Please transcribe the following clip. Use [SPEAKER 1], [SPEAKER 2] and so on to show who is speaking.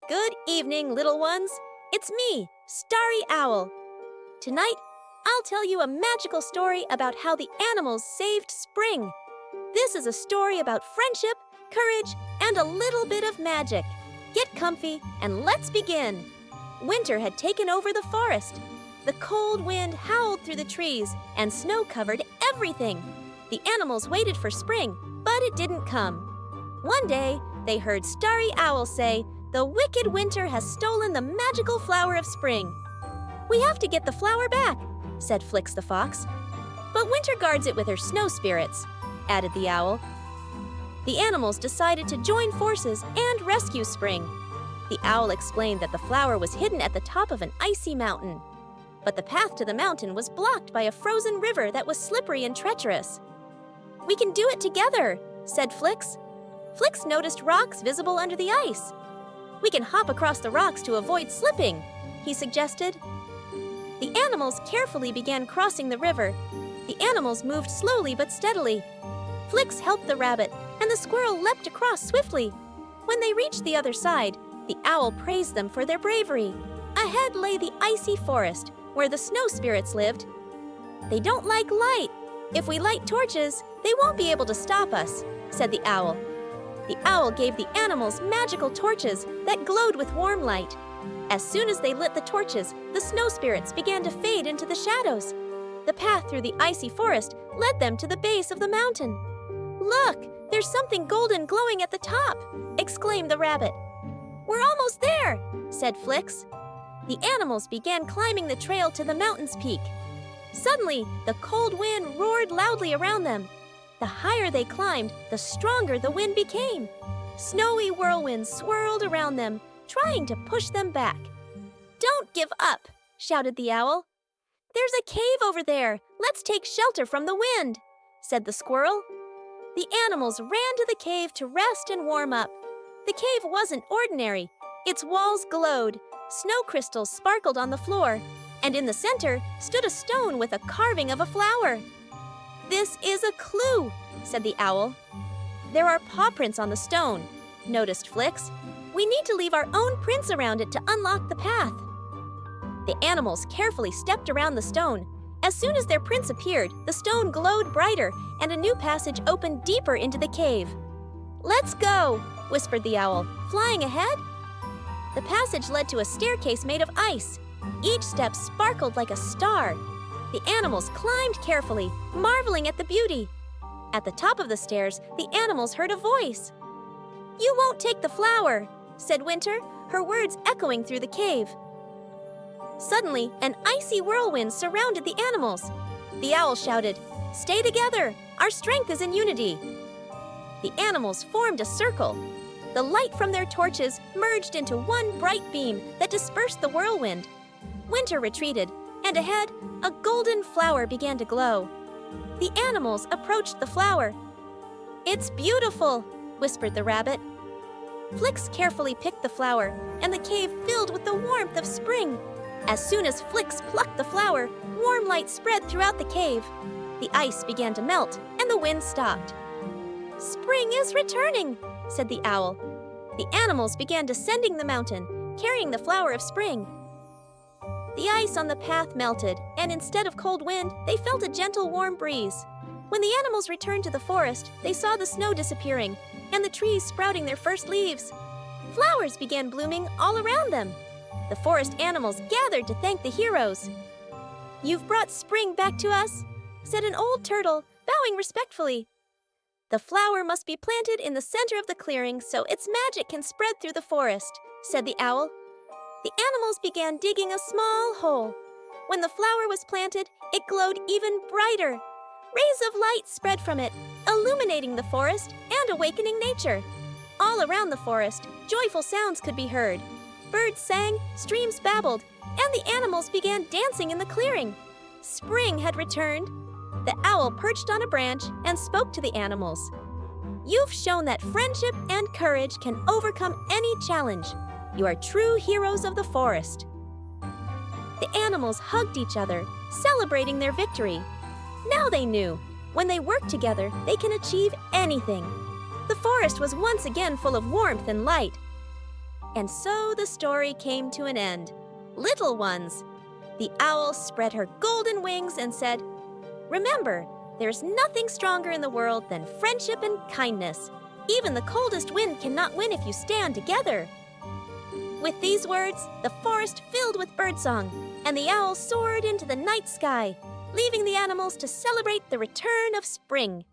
[SPEAKER 1] Good evening, little ones. It's me, Starry Owl. Tonight, I'll tell you a magical story about how the animals saved spring. This is a story about friendship, courage, and a little bit of magic. Get comfy and let's begin. Winter had taken over the forest. The cold wind howled through the trees and snow covered everything. The animals waited for spring, but it didn't come. One day, they heard Starry Owl say, "The wicked winter has stolen the magical flower of spring." "We have to get the flower back," said Flix the fox. "But winter guards it with her snow spirits," added the owl. The animals decided to join forces and rescue spring. The owl explained that the flower was hidden at the top of an icy mountain. But the path to the mountain was blocked by a frozen river that was slippery and treacherous. "We can do it together," said Flix. Flix noticed rocks visible under the ice. "We can hop across the rocks to avoid slipping," he suggested. The animals carefully began crossing the river. The animals moved slowly but steadily. Flix helped the rabbit, and the squirrel leapt across swiftly. When they reached the other side, the owl praised them for their bravery. Ahead lay the icy forest, where the snow spirits lived. "They don't like light. If we light torches, they won't be able to stop us," said the owl. The owl gave the animals magical torches that glowed with warm light. As soon as they lit the torches, the snow spirits began to fade into the shadows. The path through the icy forest led them to the base of the mountain. "Look, there's something golden glowing at the top," exclaimed the rabbit. "We're almost there," said Flix. The animals began climbing the trail to the mountain's peak. Suddenly, the cold wind roared loudly around them. The higher they climbed, the stronger the wind became. Snowy whirlwinds swirled around them, trying to push them back. "Don't give up," shouted the owl. "There's a cave over there. Let's take shelter from the wind," said the squirrel. The animals ran to the cave to rest and warm up. The cave wasn't ordinary. Its walls glowed. Snow crystals sparkled on the floor, and in the center stood a stone with a carving of a flower. "This is a clue," said the owl. "There are paw prints on the stone," noticed Flix. "We need to leave our own prints around it to unlock the path." The animals carefully stepped around the stone. As soon as their prints appeared, the stone glowed brighter, and a new passage opened deeper into the cave. "Let's go," whispered the owl, flying ahead. The passage led to a staircase made of ice. Each step sparkled like a star. The animals climbed carefully, marveling at the beauty. At the top of the stairs, the animals heard a voice. "You won't take the flower," said Winter, her words echoing through the cave. Suddenly, an icy whirlwind surrounded the animals. The owl shouted, "Stay together! Our strength is in unity!" The animals formed a circle. The light from their torches merged into one bright beam that dispersed the whirlwind. Winter retreated, and ahead, a golden flower began to glow. The animals approached the flower. "It's beautiful," whispered the rabbit. Flix carefully picked the flower, and the cave filled with the warmth of spring. As soon as Flix plucked the flower, warm light spread throughout the cave. The ice began to melt, and the wind stopped. "Spring is returning," said the owl. The animals began descending the mountain, carrying the flower of spring. The ice on the path melted, and instead of cold wind, they felt a gentle, warm breeze. When the animals returned to the forest, they saw the snow disappearing, and the trees sprouting their first leaves. Flowers began blooming all around them. The forest animals gathered to thank the heroes. "You've brought spring back to us," said an old turtle, bowing respectfully. "The flower must be planted in the center of the clearing so its magic can spread through the forest," said the owl. The animals began digging a small hole. When the flower was planted, it glowed even brighter. Rays of light spread from it, illuminating the forest and awakening nature. All around the forest, joyful sounds could be heard. Birds sang, streams babbled, and the animals began dancing in the clearing. Spring had returned. The owl perched on a branch and spoke to the animals. "You've shown that friendship and courage can overcome any challenge. You are true heroes of the forest." The animals hugged each other, celebrating their victory. Now they knew, when they work together, they can achieve anything. The forest was once again full of warmth and light. And so the story came to an end. Little ones. The owl spread her golden wings and said, "Remember, there's nothing stronger in the world than friendship and kindness. Even the coldest wind cannot win if you stand together." With these words, the forest filled with birdsong, and the owl soared into the night sky, leaving the animals to celebrate the return of spring.